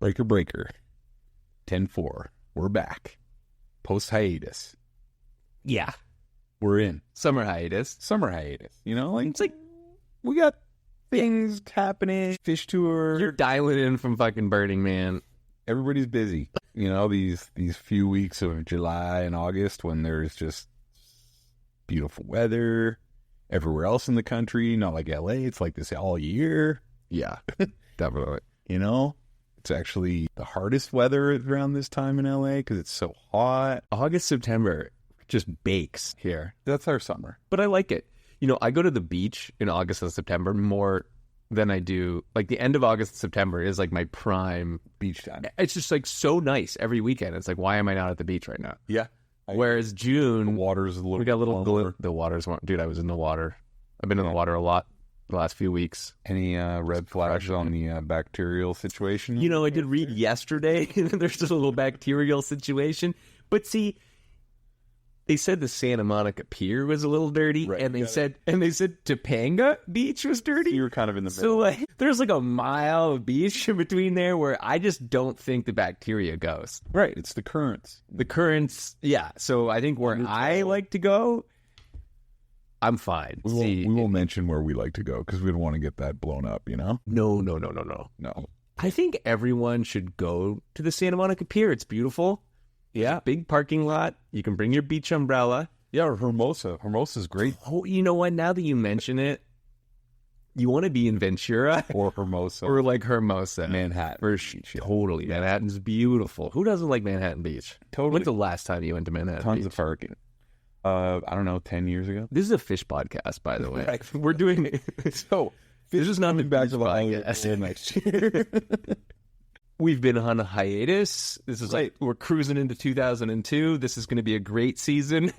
Breaker. 10-4. We're back. Post hiatus. Yeah. We're in. Summer hiatus. You know, like, it's like we got things happening. Fish tour. You're dialing in from fucking Burning Man. Everybody's busy. You know, these few weeks of July and August when there's just beautiful weather everywhere else in the country. Not like LA. It's like this all year. Yeah, definitely. You know, it's actually the hardest weather around this time in LA because it's so hot. August, September just bakes here. That's our summer. But I like it. You know, I go to the beach in August and September more than I do. Like the end of August and September is like my prime Beach time. It's just like so nice every weekend. It's like, why am I not at the beach right now? Yeah. Whereas June, The water's a little. we got a little warmer. the water's warm. Dude, I was in the water. I've been in the water a lot the last few weeks. Any red flags on the bacterial situation? You know, I did read yesterday there's a little bacterial situation. But see, they said the Santa Monica Pier was a little dirty, Right. and they said Topanga Beach was dirty. You were kind of in the middle. So like, there's like a mile of beach in between there where I just don't think the bacteria goes. Right, it's the currents. The currents, yeah. So I think where I like to go, I'm fine. We will mention where we like to go because we don't want to get that blown up, you know? No. No. I think everyone should go to the Santa Monica Pier. It's beautiful. Yeah. Big parking lot. You can bring your beach umbrella. Yeah, or Hermosa. Hermosa's great. Oh, you know what? Now that you mention it, you want to be in Ventura Or Hermosa. or like Hermosa. Manhattan. For totally. Manhattan's beautiful. Who doesn't like Manhattan Beach? Totally. When's the last time you went to Manhattan Tons Beach? of parking. I don't know, 10 years ago. This is a fish podcast, by the way. Right. We're doing So, this is not the back to the podcast. next year. We've been on a hiatus. This is like we're cruising into 2002. This is going to be a great season.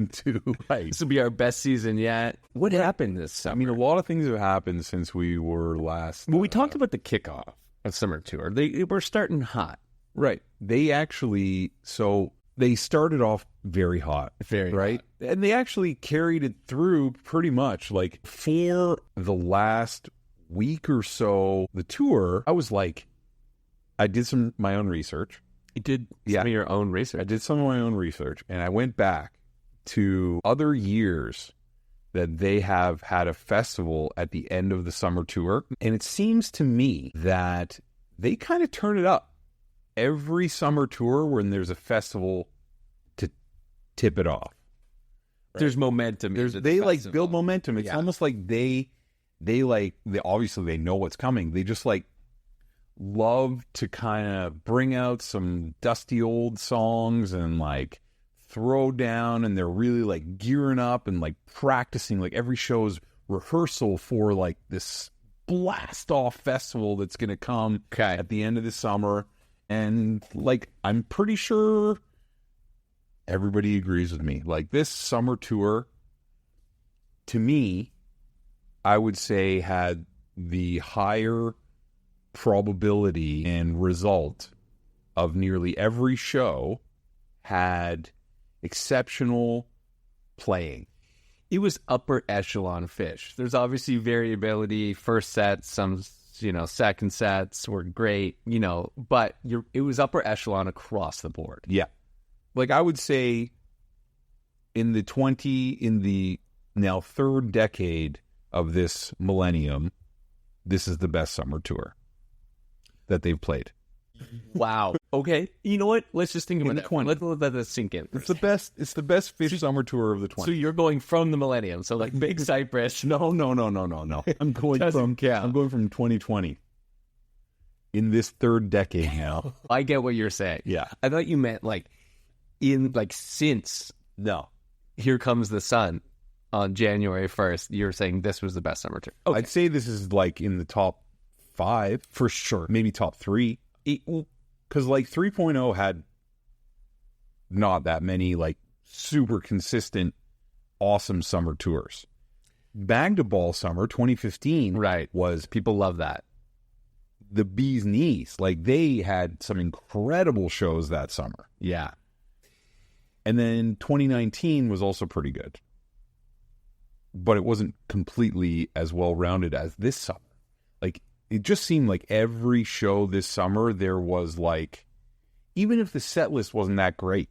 Right. This will be our best season yet. What happened this summer? I mean, a lot of things have happened since we were last. Well, we talked about the kickoff of summer tour. They were starting hot. Right. They actually, so they started off very hot. Very right. And they actually carried it through pretty much. Like for the last week or so, the tour, I was like, I did my own research. You did some of your own research. I did some of my own research, and I went back to other years that they have had a festival at the end of the summer tour. And it seems to me that they kind of turn it up every summer tour when there's a festival to tip it off. Right? There's momentum. They like build momentum. It's almost like they obviously they know what's coming. They just like love to kind of bring out some dusty old songs and like throw down, and they're really like gearing up and like practicing. Like every show is rehearsal for like this blast off festival that's going to come at the end of the summer. And like, I'm pretty sure everybody agrees with me. Like this summer tour, to me, I would say had the higher probability and result of nearly every show had exceptional playing. It was upper echelon Phish. There's obviously variability. First sets, some second sets were great, but it was upper echelon across the board. Yeah. Like I would say in the now third decade of this millennium, this is the best summer tour that they've played. Wow. Okay. You know what? Let's just think about that. Let's let that sink in. It's the best Phish summer tour of the 20s. So you're going from the millennium. So like Big Cypress. No. I'm going from 2020. In this third decade now. I get what you're saying. Yeah. I thought you meant since Here Comes the Sun on January 1st, you're saying this was the best summer tour. Okay. I'd say this is like in the top 5 for sure, maybe top 3. Because like 3.0 had not that many like super consistent, awesome summer tours. Bag to Ball Summer 2015, was people love that. The bee's knees. Like they had some incredible shows that summer. Yeah, and then 2019 was also pretty good, but it wasn't completely as well rounded as this summer. Like it just seemed like every show this summer there was like, even if the set list wasn't that great,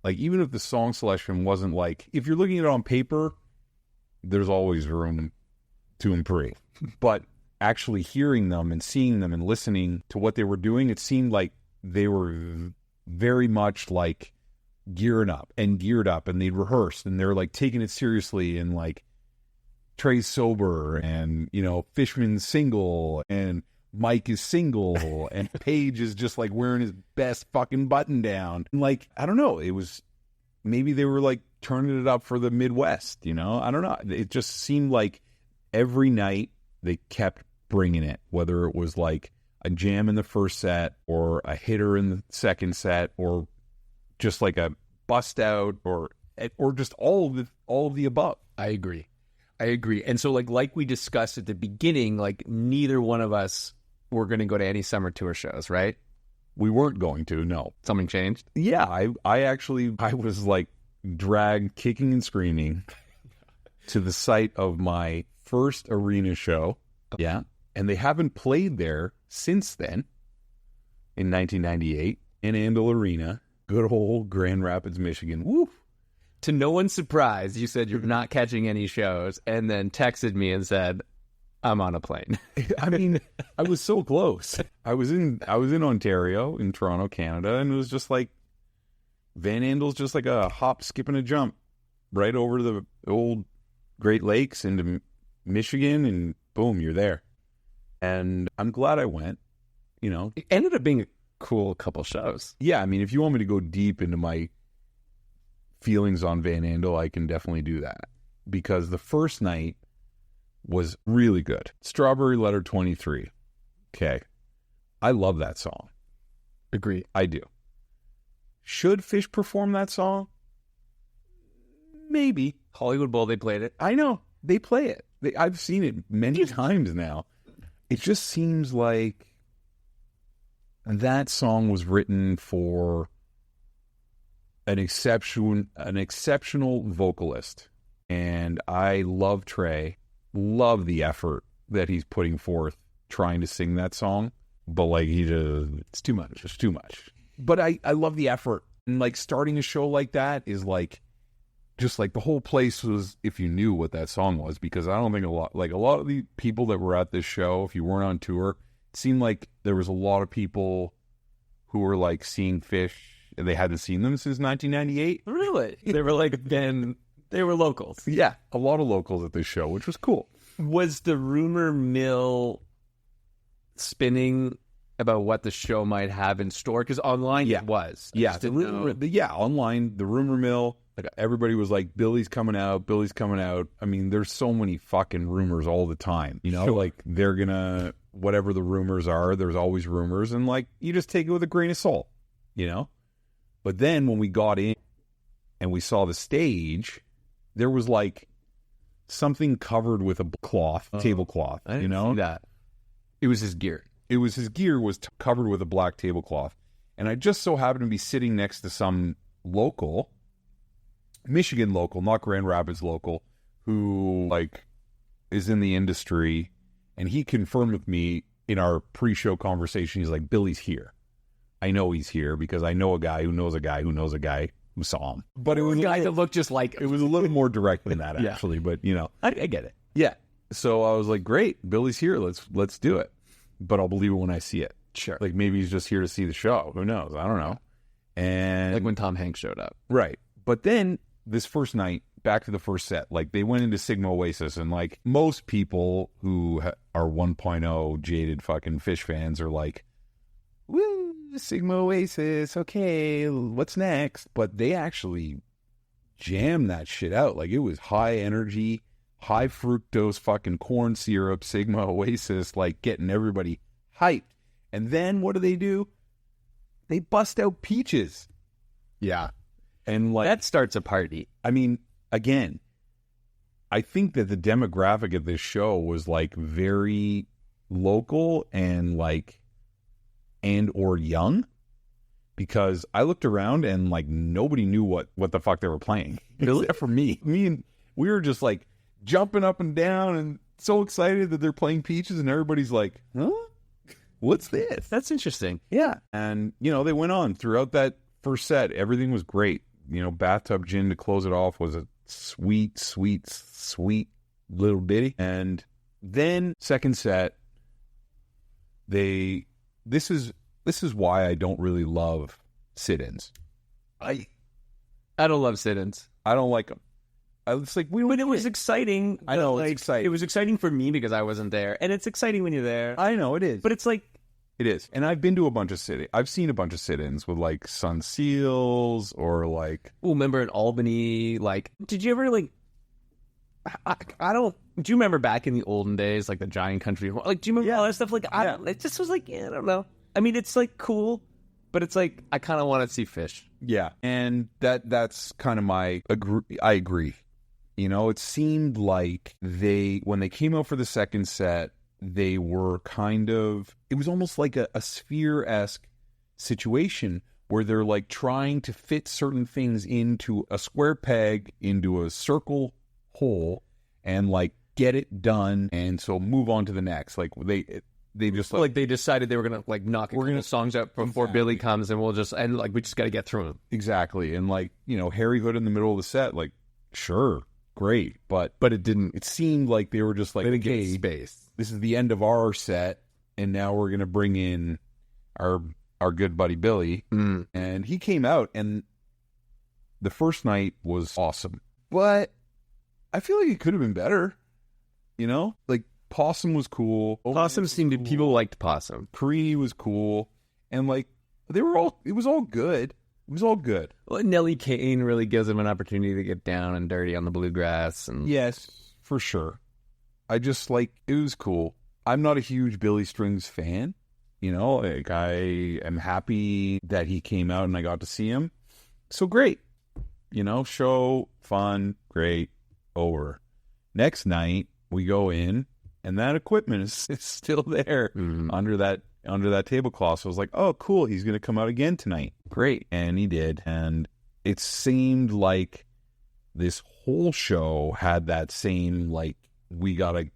like even if the song selection wasn't like, if you're looking at it on paper, there's always room to improve. But actually hearing them and seeing them and listening to what they were doing, it seemed like they were very much like geared up, and they'd rehearsed, and they're like taking it seriously, and like Trey's sober, and you know, Fishman's single, and Mike is single, and Paige is just like wearing his best fucking button down. And like, I don't know, it was, maybe they were like turning it up for the Midwest, you know? I don't know. It just seemed like every night they kept bringing it, whether it was like a jam in the first set or a hitter in the second set or just like a bust out or just all of the above. I agree. And so like we discussed at the beginning, like neither one of us were going to go to any summer tour shows, right? We weren't going to, no. Something changed? Yeah, I was like dragged kicking and screaming to the site of my first arena show. Yeah. And they haven't played there since then, in 1998, in Andel Arena, good old Grand Rapids, Michigan. Woo! To no one's surprise, you said you're not catching any shows, and then texted me and said, I'm on a plane. I mean, I was so close. I was in Ontario, in Toronto, Canada, and it was just like Van Andel's just like a hop, skip, and a jump right over to the old Great Lakes into Michigan, and boom, you're there. And I'm glad I went, you know. It ended up being a cool couple shows. Yeah, I mean, if you want me to go deep into my feelings on Van Andel, I can definitely do that. Because the first night was really good. Strawberry Letter 23. Okay. I love that song. Agree. I do. Should Phish perform that song? Maybe. Hollywood Bowl, they played it. I know. They play it. I've seen it many times now. It just seems like that song was written for an exceptional vocalist. And I love Trey. Love the effort that he's putting forth trying to sing that song. But like, it's too much. It's too much. But I love the effort. And like, starting a show like that is like, just like the whole place was, if you knew what that song was, because I don't think a lot of the people that were at this show, if you weren't on tour, it seemed like there was a lot of people who were like seeing Phish and they hadn't seen them since 1998. Really? They were like, they were locals. Yeah, a lot of locals at this show, which was cool. Was the rumor mill spinning about what the show might have in store? Because online it was. Yeah, online, the rumor mill. Like everybody was like, Billy's coming out. I mean, there's so many fucking rumors all the time. You know, like they're gonna, whatever the rumors are, there's always rumors. And like, you just take it with a grain of salt, you know? But then when we got in and we saw the stage, there was like something covered with a cloth, tablecloth, I didn't you know? see that. It was his gear. His gear was covered with a black tablecloth. And I just so happened to be sitting next to some local, Michigan local, not Grand Rapids local, who like is in the industry, and he confirmed with me in our pre-show conversation, he's like, Billy's here. I know he's here because I know a guy who knows a guy who knows a guy who saw him. But it was a guy that looked just like him. It was a little more direct than that, actually. But you know, I get it. Yeah. So I was like, great, Billy's here. Let's do it. But I'll believe it when I see it. Sure. Like maybe he's just here to see the show. Who knows? I don't know. And like when Tom Hanks showed up. Right. But then this first night, back to the first set, like they went into Sigma Oasis, and like most people who are 1.0 jaded fucking Phish fans are like, woo, Sigma Oasis, okay, what's next? But they actually jammed that shit out. Like it was high energy, high fructose fucking corn syrup, Sigma Oasis, like getting everybody hyped. And then what do? They bust out Peaches. Yeah. And like that starts a party. I mean, again, I think that the demographic of this show was like very local and like or young, because I looked around and like nobody knew what the fuck they were playing. Except for me. And we were just like jumping up and down, and so excited that they're playing Peaches, and everybody's like, huh? What's this? That's interesting. Yeah. And, they went on throughout that first set. Everything was great. Bathtub Gin to close it off was a sweet, sweet, sweet little ditty. And then second set, this is why I don't really love sit-ins. I don't love sit-ins. I don't like them. It's like but it was exciting. I know, it's exciting. It was exciting for me because I wasn't there, and it's exciting when you're there. I know it is, but it's like it is. And I've been to a bunch of I've seen a bunch of sit-ins with like Sun Seals or like. Oh, remember in Albany? Like, did you ever like? I don't. Do you remember back in the olden days, like the Giant Country? Like, do you remember all that stuff? Like, it just was like, I don't know. I mean, it's like cool, but it's like I kind of want to see Phish. Yeah, and that's kind of my I agree. It seemed like when they came out for the second set, they were it was almost like a Sphere-esque situation where they're like trying to fit certain things into a square peg, into a circle hole, and like get it done, and so move on to the next. Like they just like they decided they were gonna like knock a couple songs out before Billy comes, and we just got to get through them. Exactly, and like Harry Hood in the middle of the set, like sure. Great, but it didn't. It seemed like they were just like, okay, space. This is the end of our set, and now we're gonna bring in our good buddy Billy, and he came out, and the first night was awesome, but I feel like it could have been better. Like Possum was cool. Possum seemed to people liked Possum. Creedy was cool, and like it was all good. It was all good. Well, Nellie Kane really gives him an opportunity to get down and dirty on the bluegrass. And yes, for sure. I just it was cool. I'm not a huge Billy Strings fan. Like I am happy that he came out and I got to see him. So great. Show, fun, great, over. Next night, we go in and that equipment is still there under that tablecloth. So I was like, oh, cool. He's going to come out again tonight. Great. And he did. And it seemed like this whole show had that same, like, we gotta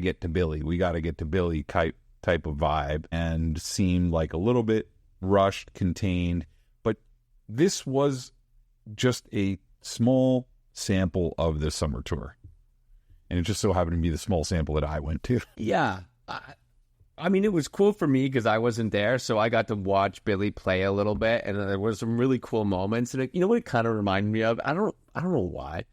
get to Billy. We got to get to Billy type of vibe, and seemed like a little bit rushed, contained. But this was just a small sample of the summer tour. And it just so happened to be the small sample that I went to. Yeah. I mean, it was cool for me because I wasn't there, so I got to watch Billy play a little bit, and there was some really cool moments. And you know what it kind of reminded me of? I don't know why,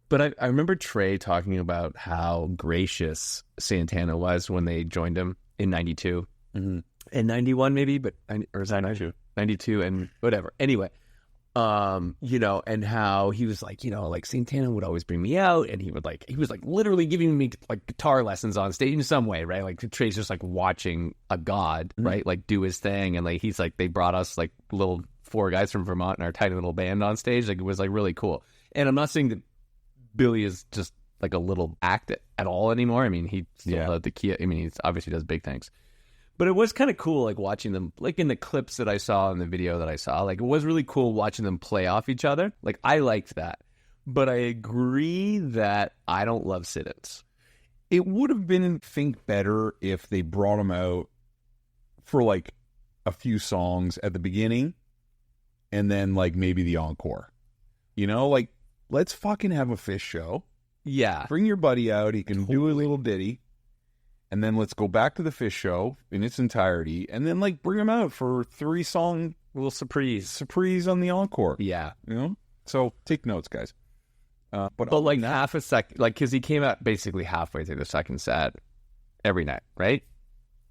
but I remember Trey talking about how gracious Santana was when they joined him in '92, in '91 maybe, or was that '92? '92 and whatever. Anyway. And how he was like, like Santana would always bring me out, and he was literally giving me like guitar lessons on stage in some way, right? Like Trey's just like watching a god, right? Like do his thing. And like, he's like, they brought us like little 4 guys from Vermont in our tiny little band on stage. Like it was like really cool. And I'm not saying that Billy is just like a little act at all anymore. I mean, he still had the key. I mean, he obviously does big things. But it was kind of cool, like, watching them, like, in the clips that I saw, in the video that I saw. Like, it was really cool watching them play off each other. Like, I liked that. But I agree that I don't love sit-ins. It would have been, better if they brought them out for, like, a few songs at the beginning, and then, like, maybe the encore. Like, let's fucking have a Phish show. Yeah. Bring your buddy out. He can do a little ditty. And then let's go back to the Phish show in its entirety, and then like bring him out for 3-song little surprise on the encore. Yeah, So take notes, guys. But like half a second, like because he came out basically halfway through the second set every night, right?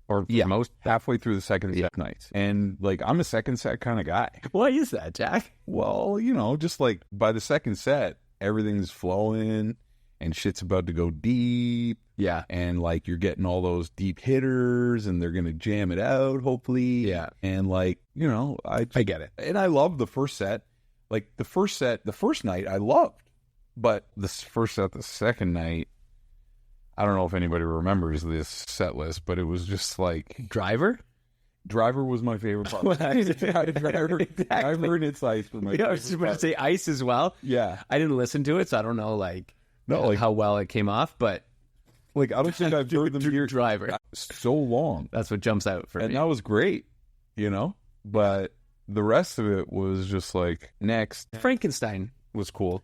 Or most halfway through the second set nights. And like I'm a second set kind of guy. Why is that, Jack? Well, just like by the second set, everything's flowing. And shit's about to go deep. Yeah. And, like, you're getting all those deep hitters, and they're going to jam it out, hopefully. Yeah. And, like, I get it. And I love the first set. Like, the first night, I loved. But the first set, the second night, I don't know if anybody remembers this set list, but it was just, like... Driver was my favorite part. Driver and its Ice was my favorite I was just about to say Ice as well. Yeah. I didn't listen to it, so I don't know, like... how well it came off, but Like, I don't think I've heard them here Driver. so long. That's what jumps out for And me. that was great, But the rest of it was just like, next. Frankenstein. Was cool.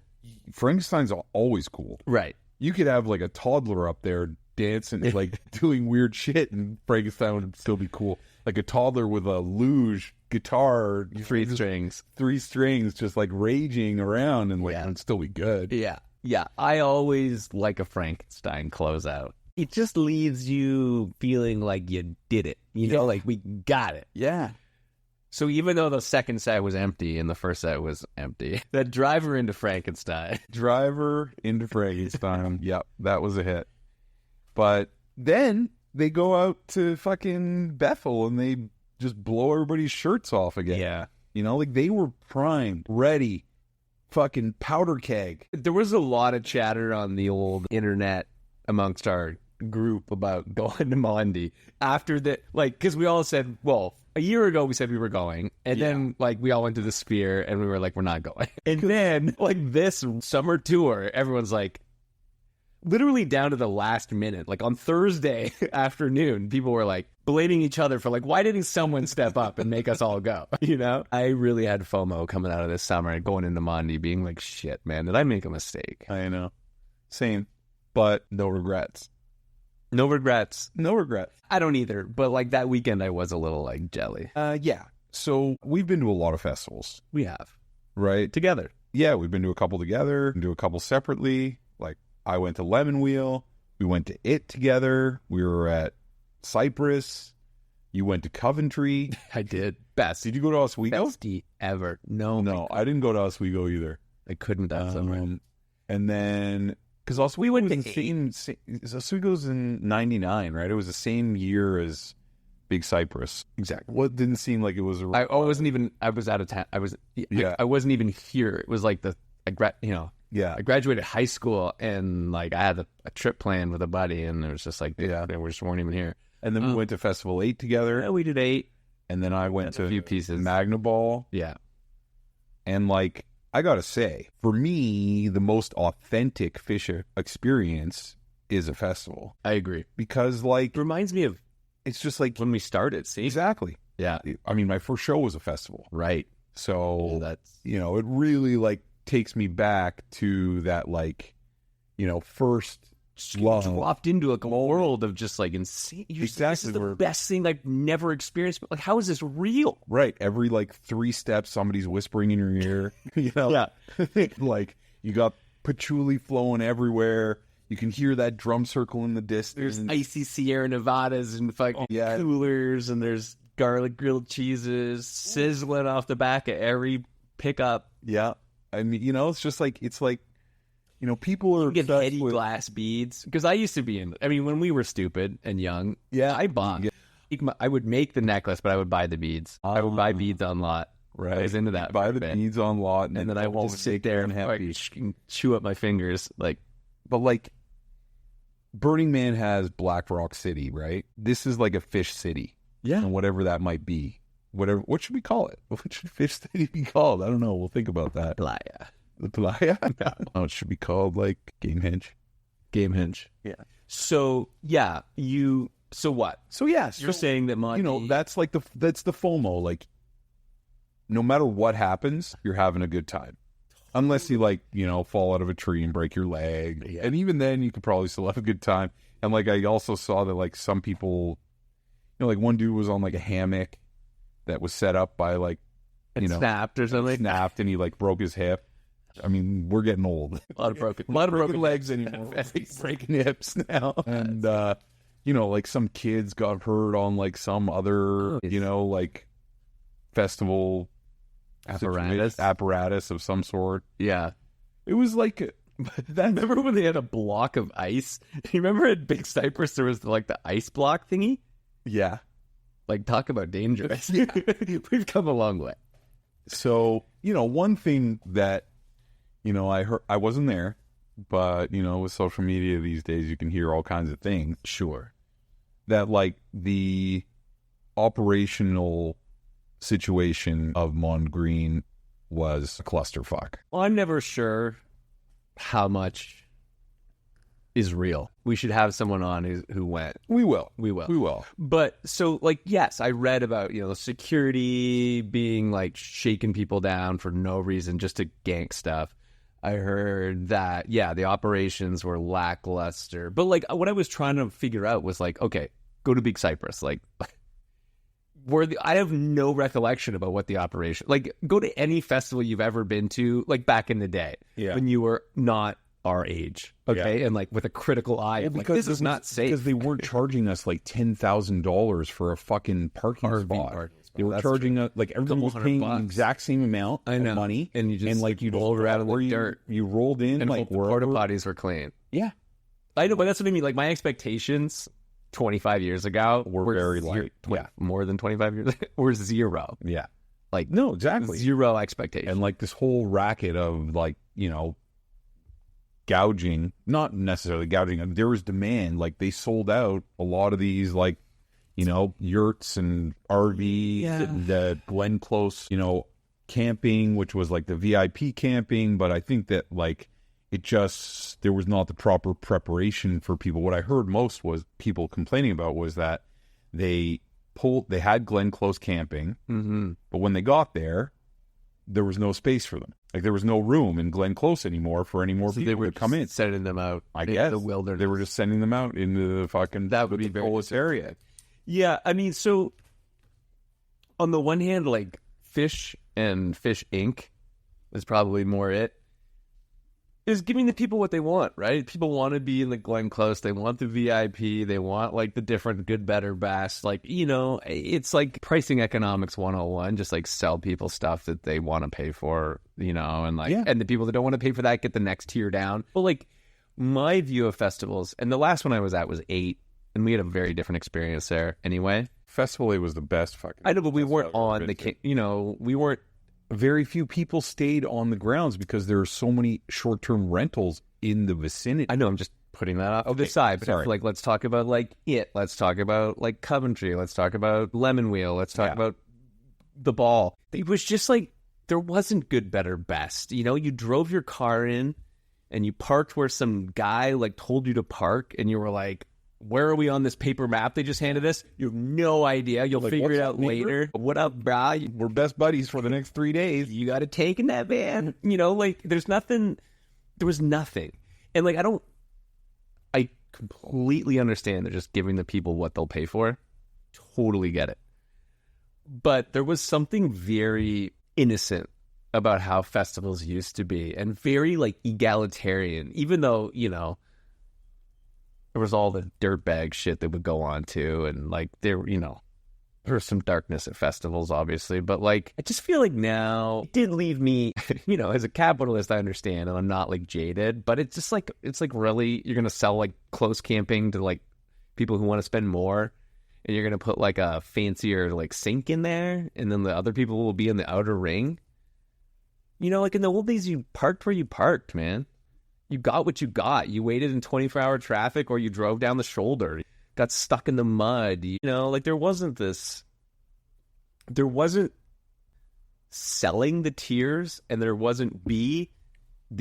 Frankenstein's always cool. Right. You could have like a toddler up there dancing, like doing weird shit, and Frankenstein would still be cool. Like a toddler with a luge guitar, Three strings, just like raging around, and like it'd still be good. Yeah. I always like a Frankenstein closeout. It just leaves you feeling like you did it. Like we got it. Yeah. So even though the second set was empty and the first set was empty, that driver into Frankenstein. Yep, that was a hit. But then they go out to fucking Bethel and they just blow everybody's shirts off again. Yeah. Like they were primed, ready, fucking powder keg. There was a lot of chatter on the old internet amongst our group about going to Monday after the, because we all said, well, a year ago we said we were going, and then we all went to the Sphere and we were like, we're not going. And then this summer tour, everyone's like, literally down to the last minute, on Thursday afternoon, people were like blaming each other for why didn't someone step up and make us all go? I really had FOMO coming out of this summer and going into Monday being like, shit, man, did I make a mistake? I know. Same, but no regrets. No regrets. No regrets. I don't either, but that weekend I was a little jelly. Yeah. So we've been to a lot of festivals. We have. Right? Together. Yeah, we've been to a couple together, been to a couple separately. I went to Lemon Wheel. We went to It together. We were at Cypress. You went to Coventry. I did. Best. Did you go to Oswego? Bestie ever. No, I didn't go to Oswego either. I couldn't that summer. And then, because Oswego we went was to Oswego's in 99, right? It was the same year as Big Cypress. Exactly. What didn't seem like it was a... I wasn't even... I was out of town. I wasn't even here. It was I graduated high school and I had a trip planned with a buddy, and it was just we just weren't even here. And then we went to Festival 8 together. Yeah, we did 8. And then I went to a few pieces. Magna Ball. Yeah. And I gotta say, for me, the most authentic Phish experience is a festival. I agree. Because it reminds me of... It's just when we started, see? Exactly. Yeah. I mean, my first show was a festival. Right. So, that's... it really takes me back to that first love. Dropped into a world of just insane. Exactly. This is the best thing I've never experienced. But how is this real? Right. Every 3 steps, somebody's whispering in your ear. Yeah. You got patchouli flowing everywhere. You can hear that drum circle in the distance. There's icy Sierra Nevadas and fucking coolers, and there's garlic grilled cheeses sizzling off the back of every pickup. Yeah. I mean, it's just people are... You get heady glass beads. Because I used to be when we were stupid and young, I bought. Yeah. I would make the necklace, but I would buy the beads. I would buy beads on lot. Right. I was into that. Buy the beads on lot. And then I won't sit there and chew up my fingers. But Burning Man has Black Rock City, right? This is a Phish city. Yeah. And whatever that might be. What should we call it? What should Phish city be called? I don't know. We'll think about that. Playa. The Playa? No, it should be called Gamehenge. Gamehenge. Yeah. So, yeah, so what? So, yeah. You're saying that Monty... that's that's the FOMO. No matter what happens, you're having a good time. Unless you fall out of a tree and break your leg. Yeah. And even then, you could probably still have a good time. And I also saw that some people, one dude was on a hammock that was set up by snapped or something. Snapped, and he broke his hip. I mean, we're getting old. A lot of broken legs anymore. Breaking hips now. And some kids got hurt on some other festival apparatus of some sort. Yeah. It was remember when they had a block of ice? You remember at Big Cypress there was the ice block thingy? Yeah. Talk about dangerous. We've come a long way. So, one thing that, I heard, I wasn't there, but, with social media these days, you can hear all kinds of things. Sure. That, the operational situation of Mondegreen was a clusterfuck. Well, I'm never sure how much is real. We should have someone on who went. We will. But so, like, yes, I read about, security being like shaking people down for no reason, just to gank stuff. I heard that, the operations were lackluster. But like, what I was trying to figure out was like, okay, go to Big Cypress. Like, I have no recollection about what the operation. Like, go to any festival you've ever been to, like back in the day, when you were not our age, okay, and like with a critical eye, because this is not safe. Because they weren't charging us like $10,000 for a fucking parking spot. They were charging us like everyone was paying the exact same amount of money, and you just like you rolled around in the dirt. You rolled in, and like the porta potties were clean. Yeah, I know, but that's what I mean. Like, my expectations 25 years ago were very light. More than 25 years ago, were zero. Yeah, like no, exactly zero expectations. And like this whole racket of like gouging, not necessarily gouging. There was demand. Like, they sold out a lot of these, like, yurts and RVs and the Glen Close, camping, which was like the VIP camping. But I think that like there was not the proper preparation for people. What I heard most was people complaining about was that they had Glen Close camping, but when they got there was no space for them. Like, there was no room in Glen Close anymore for any more people to come in. Sending them out. I guess the wilderness. They were just sending them out into the fucking coolest area. Yeah, I mean, so on the one hand, like, Phish and Phish Inc. is probably more it. Is giving the people what they want, right? People want to be in the Glen Close. They want the VIP. They want, like, the different good, better, best. Like, it's like pricing economics 101. Just, like, sell people stuff that they want to pay for, and, like, and the people that don't want to pay for that get the next tier down. But, like, my view of festivals, and the last one I was at was 8, and we had a very different experience there anyway. Festival 8 was the best fucking... I know, but we weren't on the... we weren't... Very few people stayed on the grounds because there are so many short-term rentals in the vicinity. I know, I'm just putting that off to the side. But like, let's talk about like let's talk about like Coventry, let's talk about Lemon Wheel, let's talk about the Ball. It was just like, there wasn't good, better, best. You drove your car in and you parked where some guy like told you to park, and you were like, where are we on this paper map they just handed us? You have no idea. You'll figure it out later. What up, brah? We're best buddies for the next 3 days. You got to take in that van. Like, there was nothing. And like, I completely understand they're just giving the people what they'll pay for. Totally get it. But there was something very innocent about how festivals used to be, and very like egalitarian, even though, there was all the dirtbag shit that would go on too, and like there was some darkness at festivals, obviously, but like I just feel like now it did leave me, as a capitalist, I understand, and I'm not like jaded, but it's just like really, you're gonna sell like close camping to like people who want to spend more, and you're gonna put like a fancier like sink in there, and then the other people will be in the outer ring. Like in the old days, you parked where you parked, man. You got what you got. You waited in 24-hour traffic, or you drove down the shoulder. Got stuck in the mud. Like there wasn't selling the tiers, and there wasn't the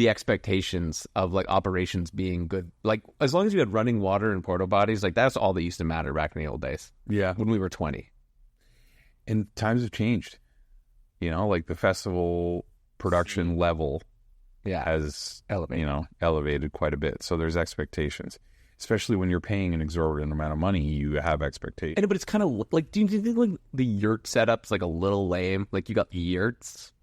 expectations of like operations being good. Like, as long as you had running water and porta potties, like that's all that used to matter back in the old days. Yeah. When we were 20. And times have changed. Like the festival production level has elevated quite a bit. So there's expectations, especially when you're paying an exorbitant amount of money. You have expectations. But it's kind of like, do you think like the yurt setup's like a little lame? Like, you got yurts,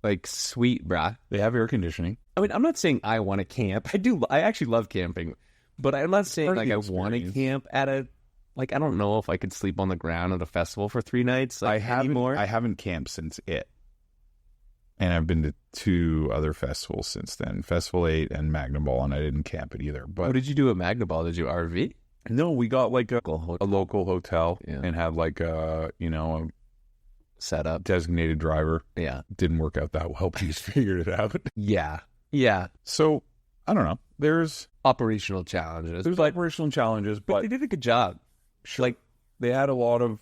like, sweet, brah. They have air conditioning. I mean, I'm not saying I want to camp. I actually love camping, but I'm not saying like I want to camp at a, like, I don't know if I could sleep on the ground at a festival for 3 nights. Like, I haven't camped since it. And I've been to 2 other festivals since then, Festival 8 and Magnum Ball, and I didn't camp it either. But what did you do at Magnum Ball? Did you RV? No, we got like a local hotel and had like a setup, designated driver. Yeah, didn't work out that well. He's figured it out. Yeah. So I don't know. There's operational challenges. But they did a good job. Sure. Like, they had a lot of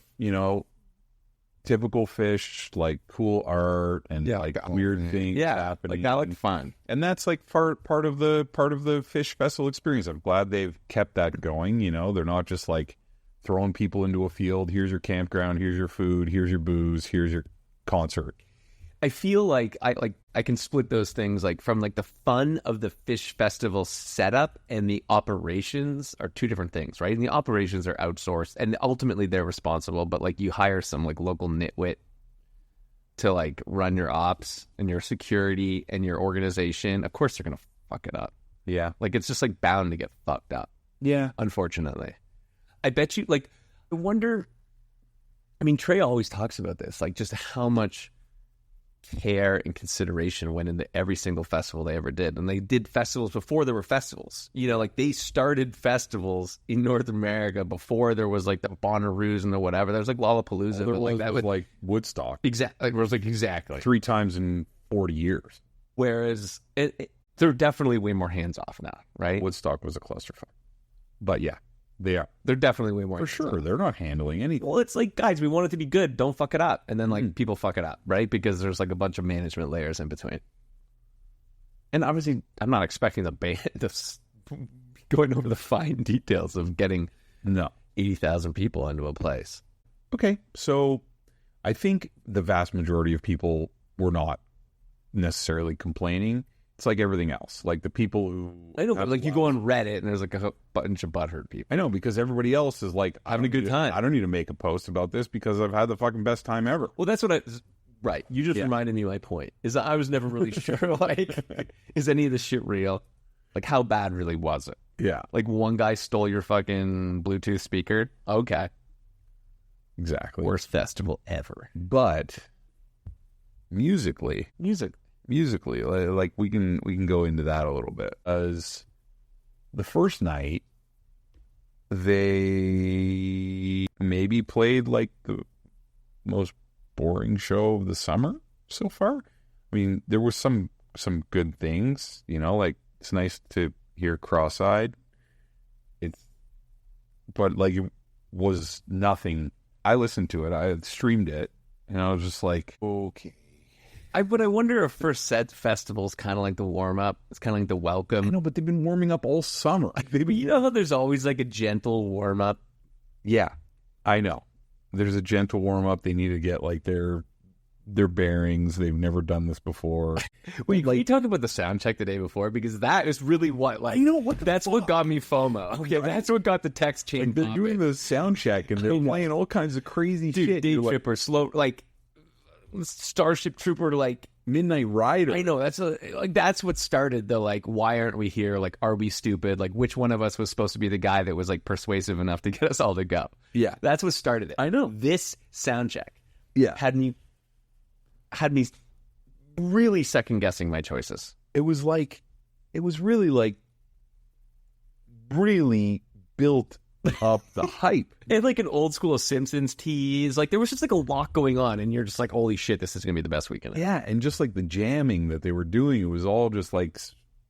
typical Phish, like cool art and like weird things happening. Like that looked fun. And that's like part of the Phish Festival experience. I'm glad they've kept that going. You know, they're not just like throwing people into a field. Here's your campground. Here's your food. Here's your booze. Here's your concert. I feel like I can split those things like from like the fun of the Phish Festival setup and the operations are two different things, right? And the operations are outsourced and ultimately they're responsible, but like you hire some like local nitwit to like run your ops and your security and your organization. Of course they're gonna fuck it up. Yeah. Like it's just like bound to get fucked up. Yeah. Unfortunately. I bet you like I wonder I mean Trey always talks about this, like just how much care and consideration went into every single festival they ever did. And they did festivals before there were festivals. You know, like they started festivals in North America before there was like the Bonnaroo and the whatever. There was like Lollapalooza. There was, that was like Woodstock. Exactly. It was like exactly 3 times in 40 years. Whereas they're definitely way more hands off now, right? Woodstock was a clusterfuck. But yeah, they are. They're definitely way more for sure. They're not handling anything. Well, it's like, guys, we want it to be good. Don't fuck it up. And then like people fuck it up, right? Because there's like a bunch of management layers in between. And obviously, I'm not expecting the band to going over the fine details of getting 80,000 people into a place. Okay, so I think the vast majority of people were not necessarily complaining. It's like everything else. Like the people who... I know, but like you go on Reddit and there's like a bunch of butthurt people. I know, because everybody else is like... having a good time. I don't need to make a post about this because I've had the fucking best time ever. Well, that's what I... Right. You just reminded me of my point. Is that I was never really sure, like, is any of this shit real? Like, how bad really was it? Yeah. Like, one guy stole your fucking Bluetooth speaker? Okay. Exactly. Worst festival ever. But musically, like we can go into that a little bit. As the first night, they maybe played like the most boring show of the summer so far. I mean, there was some good things, you know, like it's nice to hear Cross-Eyed. But like it was nothing. I listened to it, I streamed it, and I was just like, okay. But I wonder if FirstSets Festival is kind of like the warm-up. It's kind of like the welcome. I know, but they've been warming up all summer. You know how there's always like a gentle warm-up? Yeah, I know. There's a gentle warm-up. They need to get like their bearings. They've never done this before. Wait, like, you talk about the sound check the day before? Because that is really what, like, you know what? That's what got me FOMO. Okay, that's what got the text chain. Like they're doing the sound check and they're playing all kinds of crazy shit. Day Tripper, like, slow, like Starship Trooper, like Midnight Rider. I know that's what started the like. Why aren't we here? Like, are we stupid? Like, which one of us was supposed to be the guy that was like persuasive enough to get us all to go? Yeah, that's what started it. I know this sound check. Yeah, had me really second guessing my choices. It was really built up the hype. And like an old school Simpsons tease. Like there was just like a lot going on and you're just like, holy shit, this is going to be the best weekend. Yeah, and just like the jamming that they were doing, it was all just like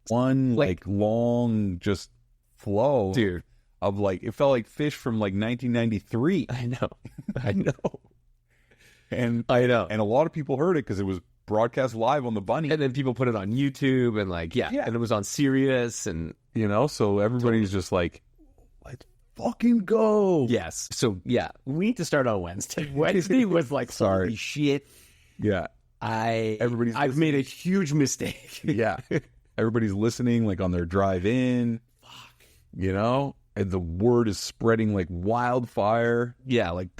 one like long just flow. Dude. Of like, it felt like Phish from like 1993. I know. And a lot of people heard it because it was broadcast live on the Bunny. And then people put it on YouTube and like, yeah. And it was on Sirius and, you know, so everybody's just like, let's fucking go. Yes. So, yeah, we need to start on Wednesday. Wednesday was like, sorry. Holy shit. Yeah. I've made a huge mistake. Yeah. Everybody's listening like on their drive in. Fuck. You know? And the word is spreading like wildfire. Yeah, like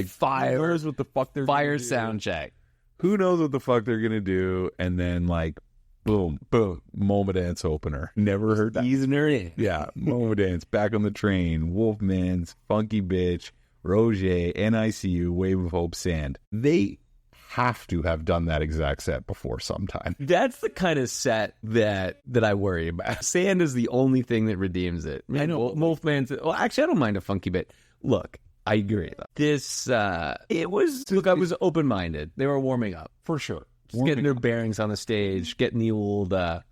fire. Who knows what the fuck they're fire sound check. Who knows what the fuck they're gonna do? And then like, boom, Moma Dance opener. Never heard that. Easing her in. Yeah, Moma Dance, Back on the Train, Wolfman's, Funky Bitch, Roger, NICU, Wave of Hope, Sand. They have to have done that exact set before sometime. That's the kind of set that I worry about. Sand is the only thing that redeems it. I know. Wolfman's. Well, actually, I don't mind a Funky Bit. Look, I agree. This, I was open-minded. They were warming up. For sure. Just getting their bearings on the stage, getting the old, the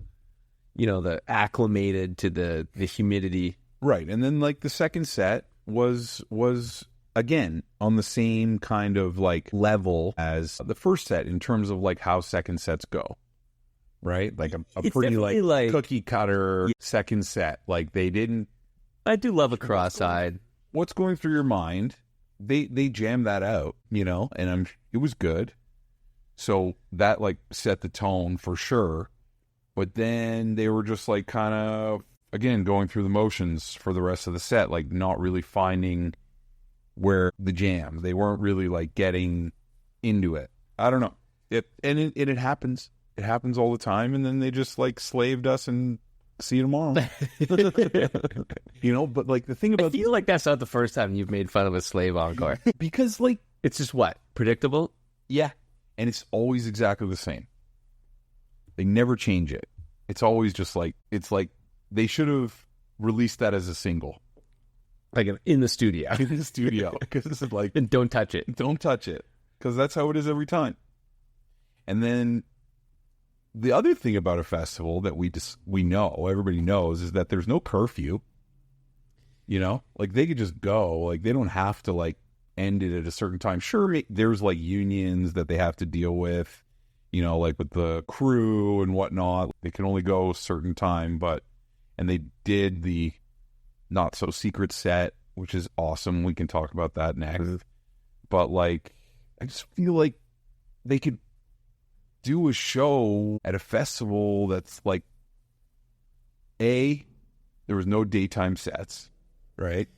acclimated to the humidity. Right. And then, like, the second set was again, on the same kind of like level as the first set in terms of like how second sets go, right? Like a pretty like cookie cutter second set. Like they didn't. I do love a cross-eyed. What's going through your mind? They jammed that out, you know, and it was good. So that like set the tone for sure. But then they were just like kind of, again, going through the motions for the rest of the set, like not really finding where the jam. They weren't really like getting into it. I don't know. It happens. It happens all the time. And then they just like slaved us and see you tomorrow. You know, but like the thing about... I feel like that's not the first time you've made fun of a slave encore. Because like... It's just what? Predictable? Yeah. And it's always exactly the same. They never change it. It's always just like... It's like they should have released that as a single. Like in the studio. In the studio. Because it's like... And don't touch it. Don't touch it. Because that's how it is every time. And then... The other thing about a festival that we know, everybody knows, is that there's no curfew. You know? Like, they could just go. Like, they don't have to, like, end it at a certain time. Sure, there's, like, unions that they have to deal with, you know, like with the crew and whatnot. They can only go a certain time, and they did the not-so-secret set, which is awesome. We can talk about that next. But, like, I just feel like they could do a show at a festival that's like, there was no daytime sets, right?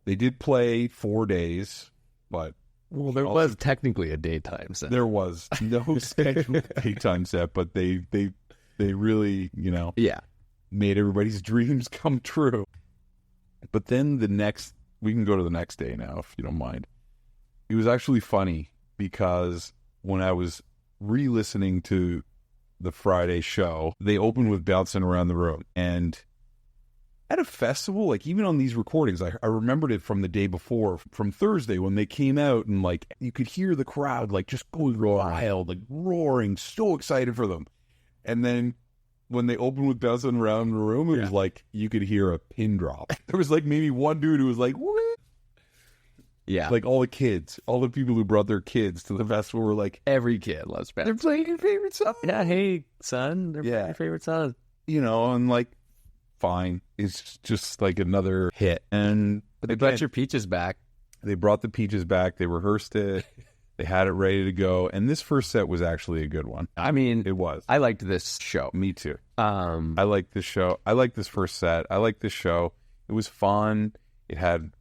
They did play 4 days, but... Well, there was technically a daytime set. There was no scheduled daytime set, but they really, you know... Yeah. Made everybody's dreams come true. But then we can go to the next day now, if you don't mind. It was actually funny, because when I was re-listening to the Friday show, they opened with Bouncing Around the Room. And at a festival, like even on these recordings, I remembered it from the day before, from Thursday, when they came out, and like you could hear the crowd like just going wild, like roaring, so excited for them. And then when they opened with Bouncing Around the Room, it was like you could hear a pin drop. There was like maybe one dude who was like, what? Yeah. Like all the kids, all the people who brought their kids to the festival were like... Every kid loves Phan. They're playing your favorite song. Yeah, hey, son, they're playing your favorite song. You know, and like, fine. It's just like another hit. And but they brought your peaches back. They brought the peaches back. They rehearsed it. They had it ready to go. And this first set was actually a good one. I mean... It was. I liked this show. Me too. I liked this show. I liked this first set. I liked this show. It was fun. It had...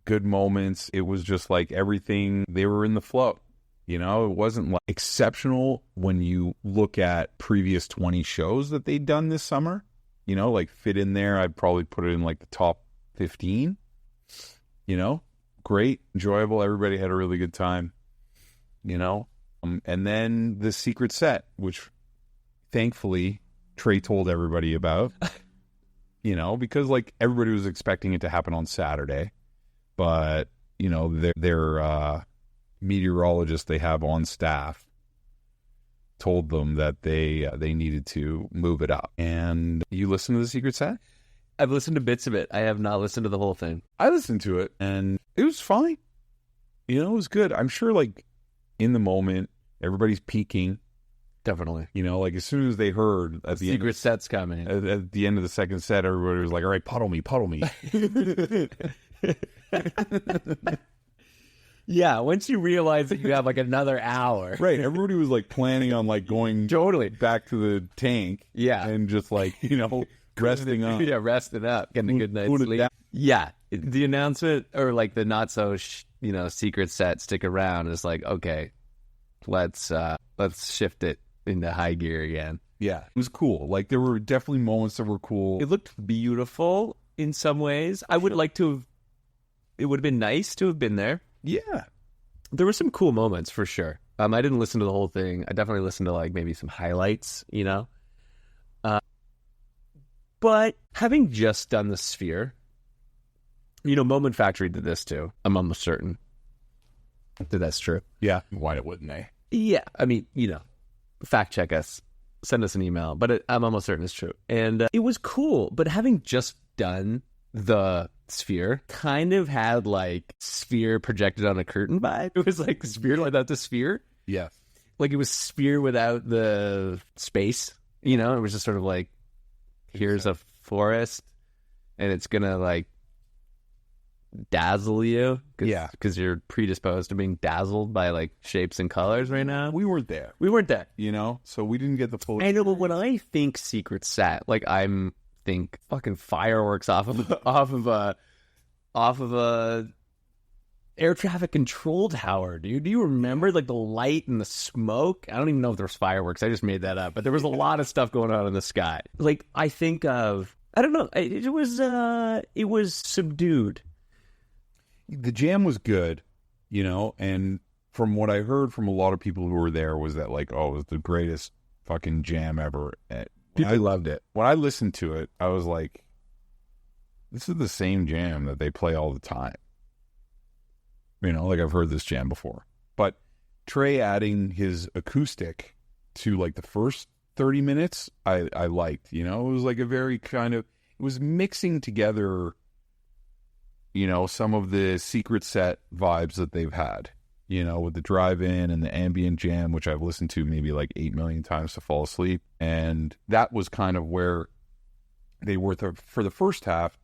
good moments. It was just like everything, they were in the flow. You know, it wasn't like exceptional when you look at previous 20 shows that they'd done this summer. You know, like fit in there. I'd probably put it in like the top 15. You know, great, enjoyable. Everybody had a really good time. You know, and then the secret set, which thankfully Trey told everybody about. You know, because like everybody was expecting it to happen on Saturday. But, you know, their meteorologist they have on staff told them that they needed to move it up. And you listen to the secret set? I've listened to bits of it. I have not listened to the whole thing. I listened to it, and it was fine. You know, it was good. I'm sure, like, in the moment, everybody's peaking. Definitely. You know, like, as soon as they heard at the secret set's coming. At the end of the second set, everybody was like, all right, puddle me. Yeah, once you realize that you have like another hour. Right, everybody was like planning on like going totally back to the tank. Yeah. And just like, you know, resting up. Yeah, resting up, getting a good night's sleep. Yeah, the announcement or like the not so secret set stick around is like, okay, let's shift it into high gear again. Yeah, it was cool. Like there were definitely moments that were cool. It looked beautiful in some ways. I would like to have. It would have been nice to have been there. Yeah. There were some cool moments for sure. I didn't listen to the whole thing. I definitely listened to like maybe some highlights, you know. But having just done the Sphere, you know, Moment Factory did this too. I'm almost certain that that's true. Yeah. Why wouldn't they? Yeah. I mean, you know, fact check us. Send us an email. But I'm almost certain it's true. And it was cool. But having just done the Sphere kind of had like Sphere projected on a curtain vibe. It was like Sphere without the sphere. Yes. Like it was Sphere without the space. You know, it was just sort of like, here's a forest and it's going to like dazzle you. Because you're predisposed to being dazzled by like shapes and colors right now. We weren't there. You know, so we didn't get the full. I know, but when I think secret set, like I'm think fucking fireworks off of a air traffic control tower, dude. Do you remember like the light and the smoke? I don't even know if there's fireworks. I just made that up, but there was a lot of stuff going on in the sky. Like I think of, I don't know. It was subdued. The jam was good, you know, and from what I heard from a lot of people who were there was that like, oh, it was the greatest fucking jam ever. I loved it. When I listened to it, I was like, this is the same jam that they play all the time. You know, like I've heard this jam before. But Trey adding his acoustic to like the first 30 minutes, I liked, you know, it was like a very kind of, it was mixing together, you know, some of the secret set vibes that they've had, you know, with the drive-in and the ambient jam, which I've listened to maybe like 8 million times to fall asleep. And that was kind of where they were for the first half,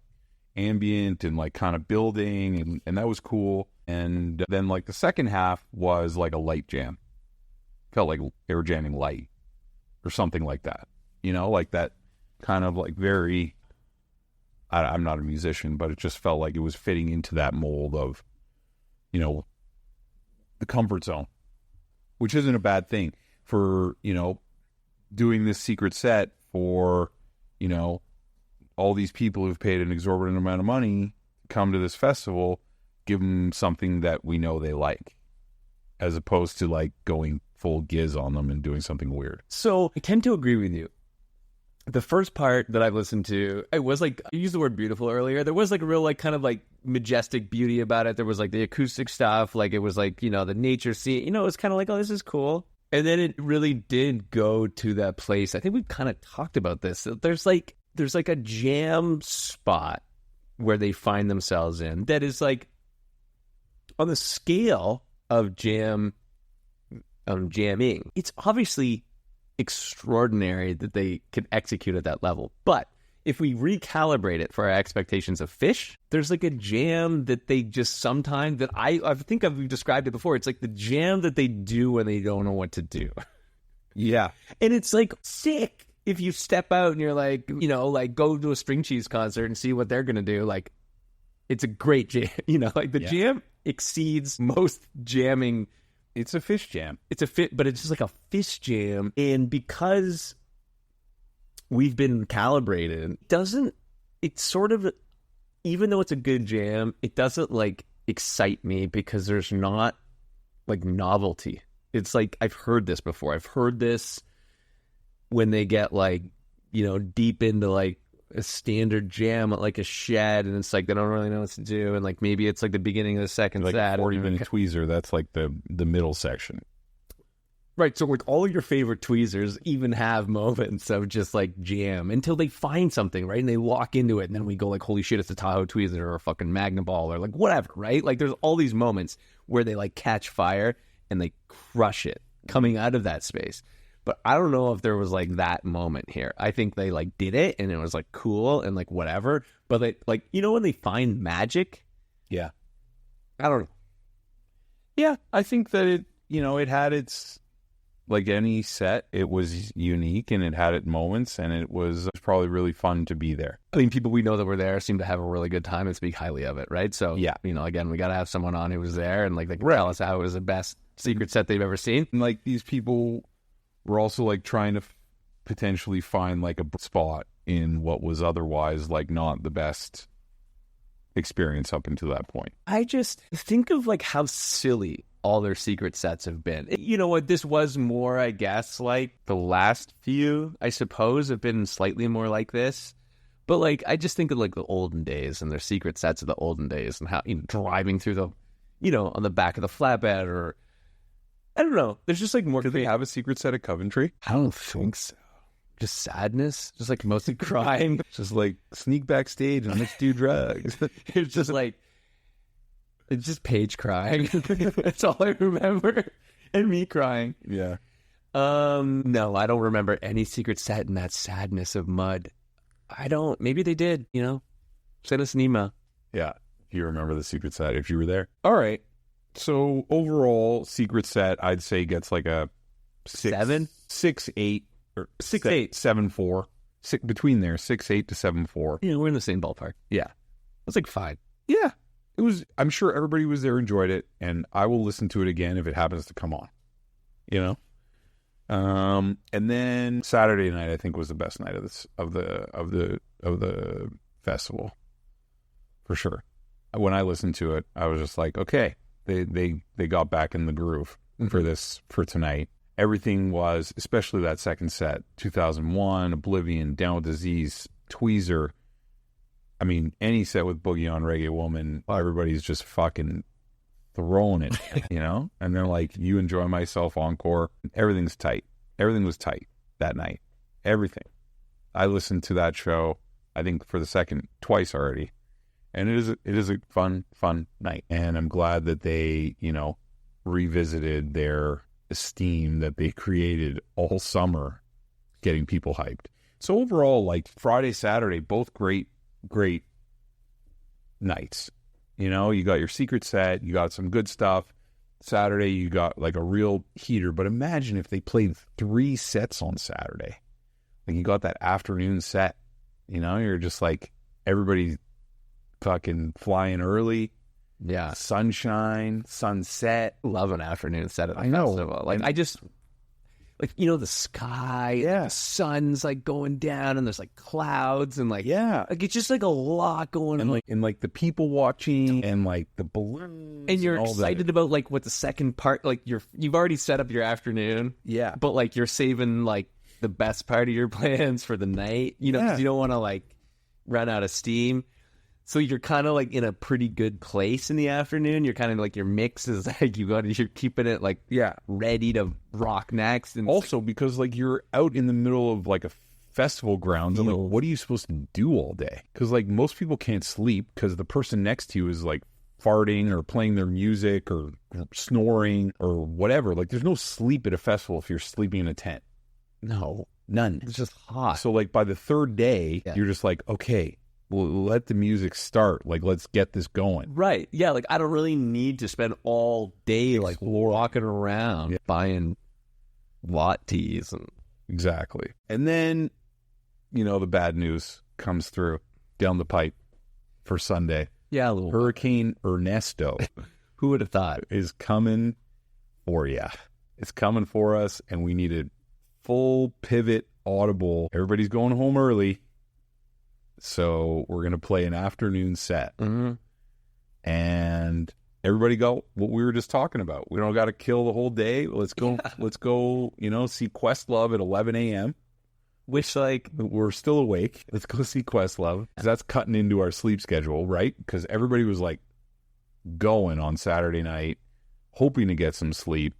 ambient and like kind of building, and that was cool. And then like the second half was like a light jam. Felt like they were jamming light or something like that, you know, like that kind of like very, I'm not a musician, but it just felt like it was fitting into that mold of, you know, the comfort zone, which isn't a bad thing for, you know, doing this secret set for, you know, all these people who've paid an exorbitant amount of money to come to this festival. Give them something that we know they like, as opposed to like going full giz on them and doing something weird. So I tend to agree with you. The first part that I've listened to, it was like, I used the word beautiful earlier. There was like a real like kind of like majestic beauty about it. There was like the acoustic stuff. Like it was like, you know, the nature scene, you know, it was kind of like, oh, this is cool. And then it really did go to that place. I think we've kind of talked about this. There's like a jam spot where they find themselves in that is like, on the scale of jamming, it's obviously extraordinary that they can execute at that level. But if we recalibrate it for our expectations of Phish, there's like a jam that they just sometimes, that I think I've described it before. It's like the jam that they do when they don't know what to do. Yeah. And it's like sick if you step out and you're like, you know, like go to a String Cheese concert and see what they're going to do. Like, it's a great jam, you know, like the jam exceeds most jamming. It's a Phish jam. But it's just like a Phish jam. And because we've been calibrated, it sort of, even though it's a good jam, it doesn't like excite me because there's not like novelty. It's like, I've heard this before. I've heard this when they get like, you know, deep into like a standard jam at like a shed, and it's like they don't really know what to do, and like maybe it's like the beginning of the second like set, 40-minute tweezer. That's like the middle section, right? So like all of your favorite tweezers even have moments of just like jam until they find something, right? And they walk into it, and then we go like, holy shit, it's a Tahoe tweezer or a fucking Magna Ball or like whatever, right? Like there's all these moments where they like catch fire and they crush it coming out of that space. But I don't know if there was like that moment here. I think they like did it and it was like cool and like whatever. But they, like, you know, when they find magic? Yeah. I don't know. Yeah, I think that it, you know, it had its, like any set, it was unique and it had its moments, and it was probably really fun to be there. I mean, people we know that were there seem to have a really good time and speak highly of it, right? So, yeah, you know, again, we got to have someone on who was there and like they can tell us how it was the best secret set they've ever seen. And like these people were also like trying to potentially find like a spot in what was otherwise like not the best experience up until that point. I just think of like how silly all their secret sets have been. You know what? This was more, I guess, like the last few, I suppose, have been slightly more like this. But like, I just think of like the olden days and their secret sets of the olden days and how, you know, driving through the, you know, on the back of the flatbed, or I don't know. There's just like more. Do they have a secret set at Coventry? I don't think so. just sadness, just like mostly crying. Just like sneak backstage and let's do drugs. It's just like, it's just Paige crying. That's all I remember. And me crying. Yeah. No, I don't remember any secret set in that sadness of mud. I don't. Maybe they did, you know? Send us an email. Yeah. If you remember the secret set, if you were there. All right. So overall, secret set, I'd say gets like a 7? 6-8 or 6-8. 7-4. Between there, 6-8 to 7-4. Yeah, we're in the same ballpark. Yeah. It's like 5. Yeah. It was, I'm sure everybody was there, enjoyed it, and I will listen to it again if it happens to come on. You know? And then Saturday night, I think, was the best night of the festival. For sure. When I listened to it, I was just like, okay, they got back in the groove for tonight. Everything was, especially that second set, 2001, Oblivion, Down with Disease, Tweezer. I mean, any set with Boogie on Reggae Woman, everybody's just fucking throwing it, you know? And they're like, You Enjoy Myself, Encore. Everything's tight. Everything was tight that night. Everything. I listened to that show, I think, for the second twice already. And it is a fun night. And I'm glad that they, you know, revisited their esteem that they created all summer, getting people hyped. So overall, like Friday, Saturday, both great nights. You know, you got your secret set, you got some good stuff. Saturday, you got like a real heater. But imagine if they played 3 sets on Saturday. Like you got that afternoon set. You know, you're just like, everybody's fucking flying early. Yeah. Sunshine, sunset. Love an afternoon set at the I know. festival. Like, I just, like, you know, the sky, the sun's like going down and there's like clouds and like, like it's just like a lot going on. And like the people watching and like the balloons. And you're all excited about like what the second part, like you've already set up your afternoon. Yeah. But like you're saving like the best part of your plans for the night, you know, because you don't want to like run out of steam. So you're kind of like in a pretty good place in the afternoon. You're kind of like, your mix is like, you're keeping it like ready to rock next. And also because like you're out in the middle of like a festival grounds and like, what are you supposed to do all day? Because like most people can't sleep because the person next to you is like farting or playing their music or snoring or whatever. Like there's no sleep at a festival if you're sleeping in a tent. No, none. It's just hot. So like by the third day, you're just like, okay, well, let the music start. Like, let's get this going. Right. Yeah, like, I don't really need to spend all day, like, walking around buying lot teas. And... Exactly. And then, you know, the bad news comes through down the pipe for Sunday. Yeah, a little. Hurricane Ernesto. Who would have thought? Is coming for ya. It's coming for us, and we need a full pivot audible. Everybody's going home early. So we're going to play an afternoon set. Mm-hmm. And everybody got what we were just talking about. We don't got to kill the whole day. Let's go, you know, see Questlove at 11 a.m. Which, like... We're still awake. Let's go see Questlove. Because that's cutting into our sleep schedule, right? Because everybody was, like, going on Saturday night, hoping to get some sleep,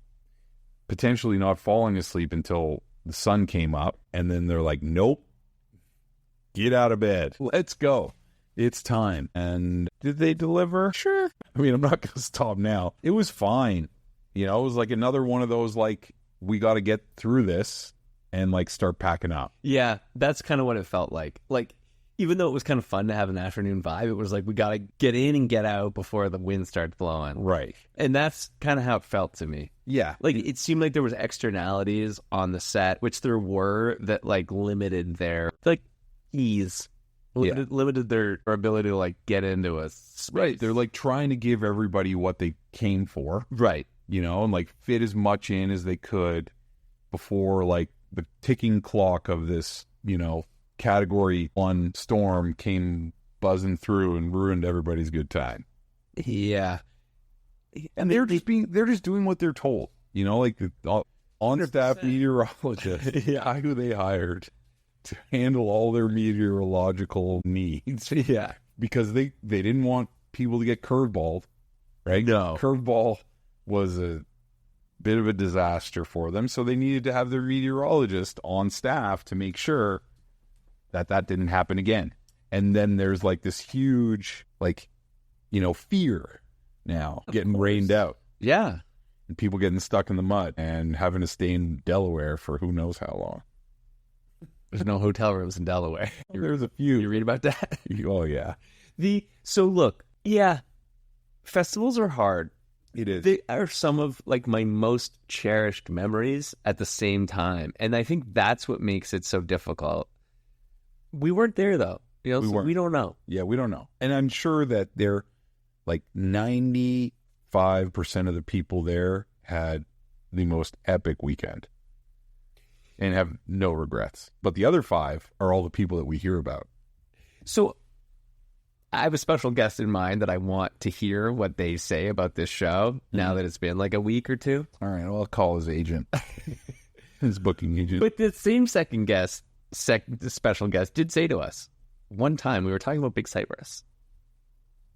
potentially not falling asleep until the sun came up. And then they're like, nope. Get out of bed. Let's go. It's time. And did they deliver? Sure. I mean, I'm not going to stop now. It was fine. You know, it was like another one of those, like, we got to get through this and, like, start packing up. Yeah, that's kind of what it felt like. Like, even though it was kind of fun to have an afternoon vibe, it was like, we got to get in and get out before the wind starts blowing. Right. And that's kind of how it felt to me. Yeah. Like, it seemed like there was externalities on the set, which there were, that, like, limited their, like, ease. Limited their ability to like get into a space. Right. They're like trying to give everybody what they came for. Right. You know, and like fit as much in as they could before like the ticking clock of this, you know, category 1 storm came buzzing through and ruined everybody's good time. Yeah. And they're just doing what they're told. You know, like the on-staff meteorologist, the guy who they hired to handle all their meteorological needs. Yeah. Because they didn't want people to get curveballed, right? No. Curveball was a bit of a disaster for them. So they needed to have their meteorologist on staff to make sure that didn't happen again. And then there's like this huge, like, fear now getting rained out. Yeah. And people getting stuck in the mud and having to stay in Delaware for who knows how long. There's no hotel rooms in Delaware. There's a few. You read about that? Oh, yeah. So look, yeah, festivals are hard. It is. They are some of like my most cherished memories at the same time. And I think that's what makes it so difficult. We weren't there though. So we don't know. Yeah, we don't know. And I'm sure that they're like 95% of the people there had the most epic weekend and have no regrets. But the other 5 are all the people that we hear about. So I have a special guest in mind that I want to hear what they say about this show now that it's been like a week or two. All right, well, I'll call his agent, his booking agent. But the same special guest did say to us, one time we were talking about Big Cypress,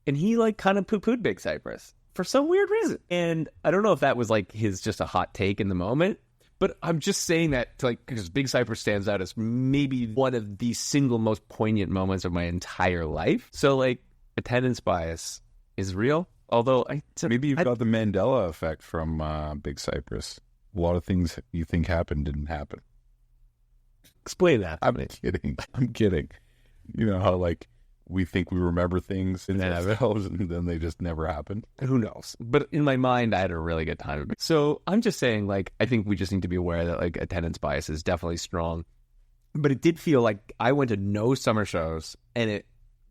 and he like kind of poo-pooed Big Cypress for some weird reason. And I don't know if that was like his just a hot take in the moment, but I'm just saying that to, like, because Big Cypress stands out as maybe one of the single most poignant moments of my entire life. So like attendance bias is real. Although maybe you've got the Mandela effect from Big Cypress. A lot of things you think happened didn't happen. Explain that. I'm kidding. You know how like we think we remember things in ourselves and then they just never happen. Who knows? But in my mind, I had a really good time. So I'm just saying, like, I think we just need to be aware that like attendance bias is definitely strong. But it did feel like I went to no summer shows, and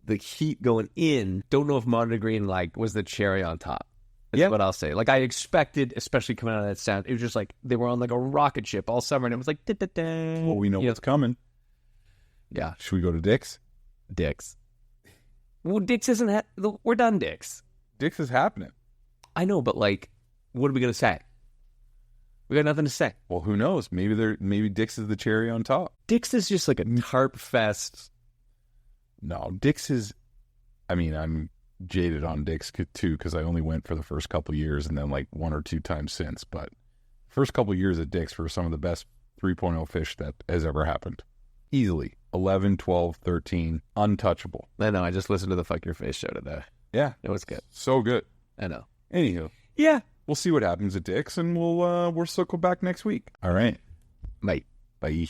the heat going in. Don't know if Mondegreen like was the cherry on top. That's what I'll say. Like I expected, especially coming out of that sound, it was just like they were on like a rocket ship all summer, and it was like, da-da-da. Well, we know what's coming. Yeah. Should we go to Dick's? Dick's. Well, Dick's isn't. We're done, Dick's. Dick's is happening. I know, but like, what are we gonna say? We got nothing to say. Well, who knows? Maybe Dick's is the cherry on top. Dick's is just like a tarp fest. No, Dick's is. I mean, I'm jaded on Dick's too because I only went for the first couple of years and then like 1 or 2 times since. But first couple of years at Dick's were some of the best 3.0 Phish that has ever happened. Easily 11, 12, 13, untouchable. I know. I just listened to the Fuck Your Face show today. Yeah, it was good. So good. I know. Anywho, yeah, we'll see what happens at Dick's, and we'll circle back next week. All right, bye. Bye.